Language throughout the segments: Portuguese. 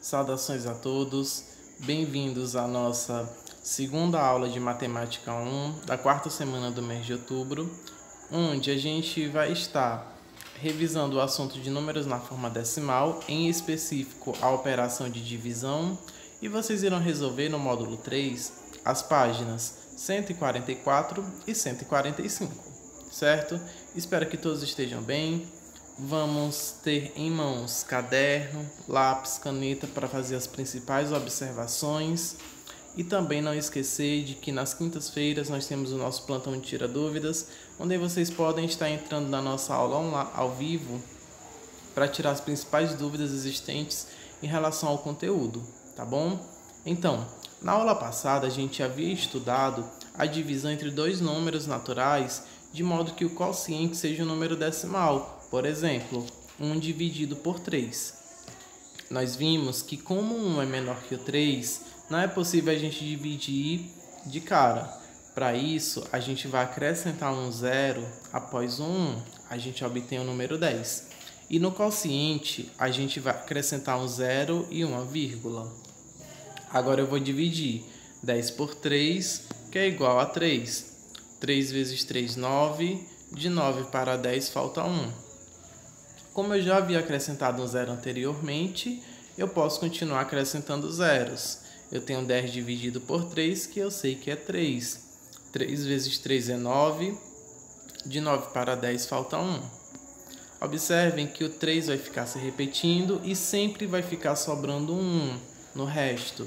Saudações a todos, bem-vindos à nossa segunda aula de Matemática 1 da quarta semana do mês de outubro, onde a gente vai estar revisando o assunto de números na forma decimal, em específico a operação de divisão, e vocês irão resolver no módulo 3 as páginas 144 e 145, certo? Espero que todos estejam bem. Vamos ter em mãos caderno, lápis, caneta para fazer as principais observações e também não esquecer de que nas quintas-feiras nós temos o nosso plantão de tira dúvidas, onde vocês podem estar entrando na nossa aula ao vivo para tirar as principais dúvidas existentes em relação ao conteúdo, tá bom? Então, na aula passada a gente havia estudado a divisão entre dois números naturais de modo que o quociente seja um número decimal. Por exemplo, 1 dividido por 3. Nós vimos que como 1 é menor que o 3, não é possível a gente dividir de cara. Para isso, a gente vai acrescentar um zero após o 1, a gente obtém o número 10. E no quociente, a gente vai acrescentar um zero e uma vírgula. Agora eu vou dividir 10 por 3, que é igual a 3. 3 vezes 3, 9. De 9 para 10 falta 1. Como eu já havia acrescentado um zero anteriormente, eu posso continuar acrescentando zeros. Eu tenho 10 dividido por 3, que eu sei que é 3. 3 vezes 3 é 9. De 9 para 10 falta 1. Observem que o 3 vai ficar se repetindo e sempre vai ficar sobrando um 1 no resto.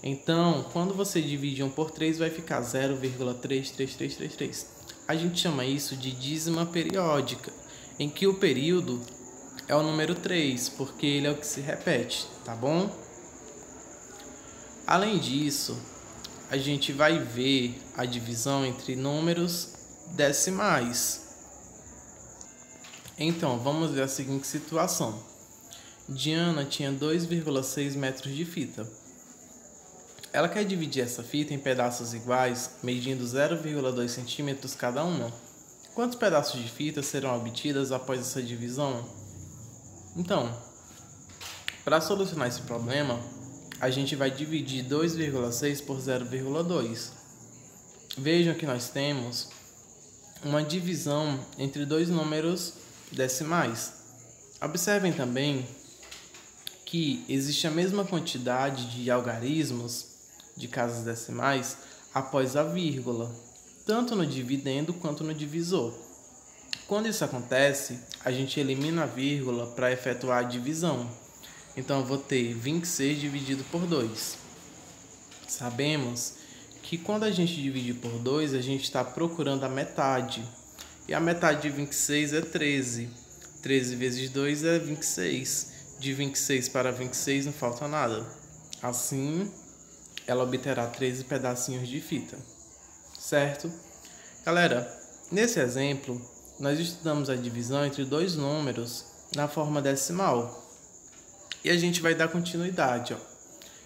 Então, quando você divide 1 por 3, vai ficar 0,33333. A gente chama isso de dízima periódica, em que o período é o número 3, porque ele é o que se repete, tá bom? Além disso, a gente vai ver a divisão entre números decimais. Então, vamos ver a seguinte situação. Diana tinha 2,6 metros de fita. Ela quer dividir essa fita em pedaços iguais, medindo 0,2 centímetros cada uma. Quantos pedaços de fita serão obtidos após essa divisão? Então, para solucionar esse problema, a gente vai dividir 2,6 por 0,2. Vejam que nós temos uma divisão entre dois números decimais. Observem também que existe a mesma quantidade de algarismos de casas decimais após a vírgula, tanto no dividendo quanto no divisor. Quando isso acontece, a gente elimina a vírgula para efetuar a divisão. Então, eu vou ter 26 dividido por 2. Sabemos que quando a gente divide por 2, a gente está procurando a metade. E a metade de 26 é 13. 13 vezes 2 é 26. De 26 para 26 não falta nada. Assim, ela obterá 13 pedacinhos de fita. Certo? Galera, nesse exemplo, nós estudamos a divisão entre dois números na forma decimal. E a gente vai dar continuidade.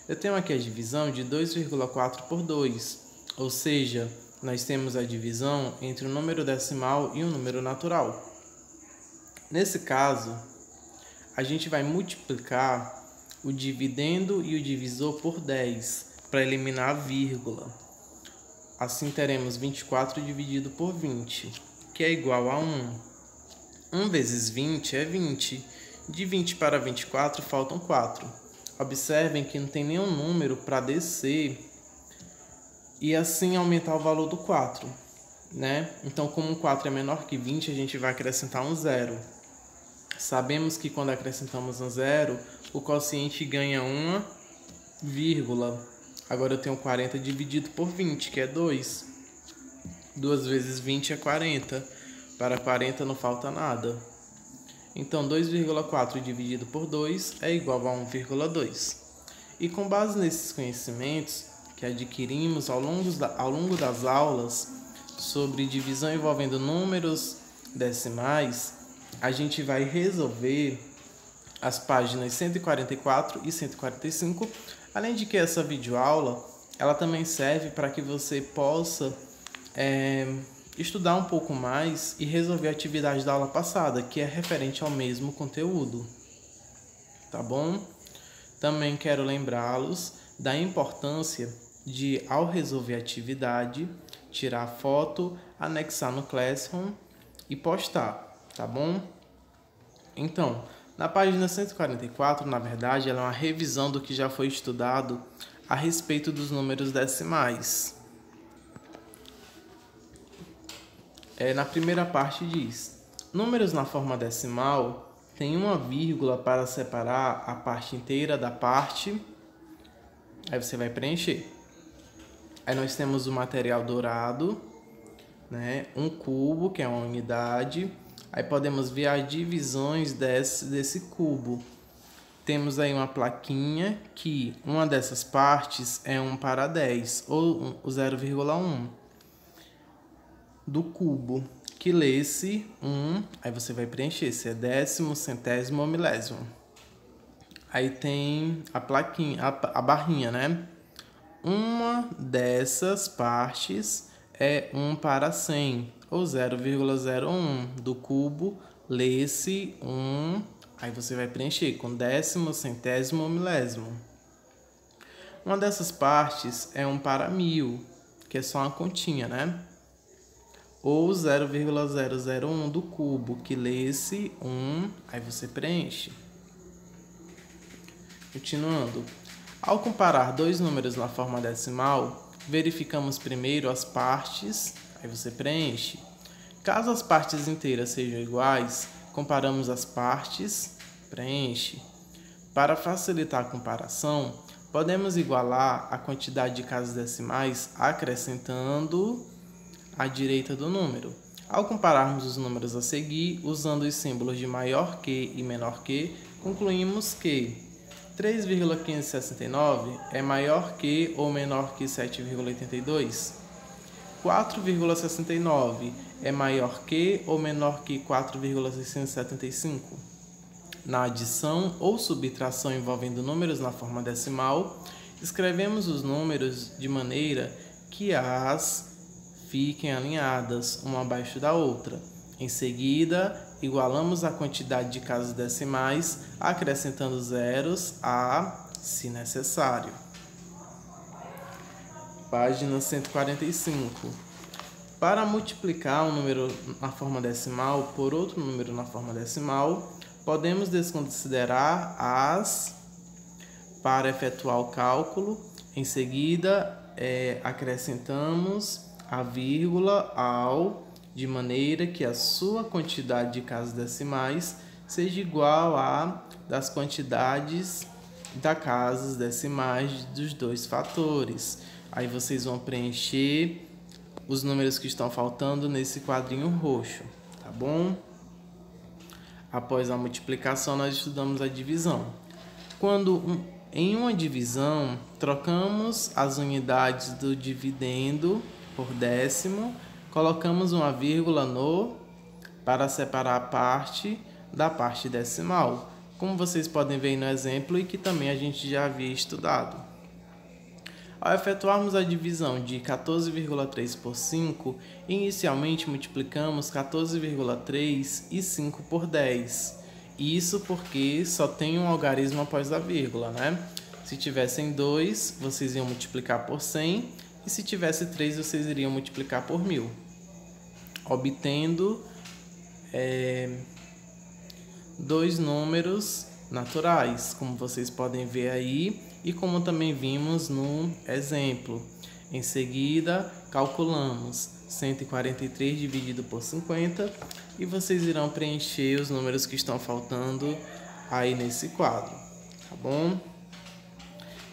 Eu tenho aqui a divisão de 2,4 por 2. Ou seja, nós temos a divisão entre um número decimal e um número natural. Nesse caso, a gente vai multiplicar o dividendo e o divisor por 10 para eliminar a vírgula. Assim teremos 24 dividido por 20, que é igual a 1. 1 vezes 20 é 20. De 20 para 24 faltam 4. Observem que não tem nenhum número para descer e assim aumentar o valor do 4, né? Então, como 4 é menor que 20, a gente vai acrescentar um zero. Sabemos que quando acrescentamos um zero, o quociente ganha uma vírgula. Agora eu tenho 40 dividido por 20, que é 2. 2 vezes 20 é 40. Para 40 não falta nada. Então, 2,4 dividido por 2 é igual a 1,2. E com base nesses conhecimentos que adquirimos ao longo das aulas sobre divisão envolvendo números decimais, a gente vai resolver as páginas 144 e 145, além de que essa videoaula ela também serve para que você possa estudar um pouco mais e resolver a atividade da aula passada, que é referente ao mesmo conteúdo. Tá bom? Também quero lembrá-los da importância de, ao resolver a atividade, tirar foto, anexar no Classroom e postar, tá bom? Então, na página 144, na verdade, ela é uma revisão do que já foi estudado a respeito dos números decimais. Na primeira parte diz: números na forma decimal tem uma vírgula para separar a parte inteira da parte. Aí você vai preencher. Aí nós temos o material dourado, né? Um cubo, que é uma unidade. Aí podemos ver as divisões desse cubo. Temos aí uma plaquinha que uma dessas partes é 1/10, ou o 0,1 do cubo, que lê-se 1, aí você vai preencher se é décimo, centésimo ou milésimo. Aí tem a plaquinha, a barrinha, né? Uma dessas partes é 1/100, ou 0,01 do cubo, lê-se 1, aí você vai preencher com décimo, centésimo ou milésimo. Uma dessas partes é 1/1000, que é só uma continha, né? Ou 0,001 do cubo, que lê-se 1, aí você preenche. Continuando. Ao comparar dois números na forma decimal, verificamos primeiro as partes, aí você preenche. Caso as partes inteiras sejam iguais, comparamos as partes, preenche. Para facilitar a comparação, podemos igualar a quantidade de casas decimais acrescentando à direita do número. Ao compararmos os números a seguir, usando os símbolos de maior que e menor que, concluímos que 3,569 é maior que ou menor que 7,82. 4,69 é maior que ou menor que 4,675. Na adição ou subtração envolvendo números na forma decimal, escrevemos os números de maneira que as fiquem alinhadas, uma abaixo da outra. Em seguida, igualamos a quantidade de casas decimais, acrescentando zeros se necessário. Página 145. Para multiplicar um número na forma decimal por outro número na forma decimal, podemos desconsiderar as para efetuar o cálculo. Em seguida, acrescentamos a vírgula ao, de maneira que a sua quantidade de casas decimais seja igual à das quantidades das casas decimais dos dois fatores. Aí vocês vão preencher os números que estão faltando nesse quadrinho roxo, tá bom? Após a multiplicação, nós estudamos a divisão. Quando em uma divisão, trocamos as unidades do dividendo por décimo, colocamos uma vírgula para separar a parte da parte decimal, como vocês podem ver no exemplo e que também a gente já havia estudado. Ao efetuarmos a divisão de 14,3 por 5, inicialmente multiplicamos 14,3 e 5 por 10. Isso porque só tem um algarismo após a vírgula, né? Se tivessem 2, vocês iam multiplicar por 100, e se tivesse 3, vocês iriam multiplicar por 1000, obtendo dois números naturais, como vocês podem ver aí, e como também vimos no exemplo. Em seguida, calculamos 143 dividido por 50 e vocês irão preencher os números que estão faltando aí nesse quadro, tá bom?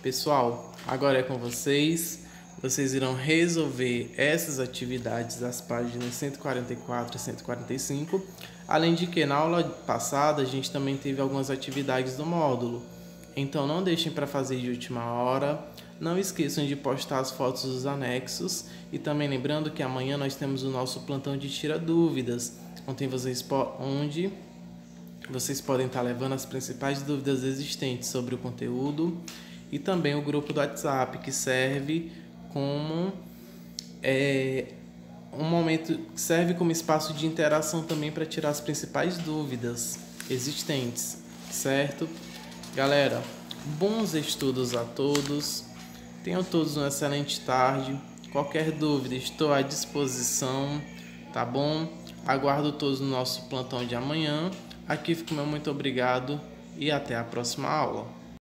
Pessoal, agora é com vocês. Vocês irão resolver essas atividades das páginas 144 e 145, além de que na aula passada a gente também teve algumas atividades do módulo. Então não deixem para fazer de última hora, não esqueçam de postar as fotos dos anexos e também lembrando que amanhã nós temos o nosso plantão de tira dúvidas, onde vocês podem estar levando as principais dúvidas existentes sobre o conteúdo, e também o grupo do WhatsApp, que serve como serve como espaço de interação também para tirar as principais dúvidas existentes, certo? Galera, Bons estudos a todos. Tenham todos uma excelente tarde. Qualquer dúvida, estou à disposição, tá bom? Aguardo todos no nosso plantão de amanhã. Aqui fico meu muito obrigado e até a próxima aula.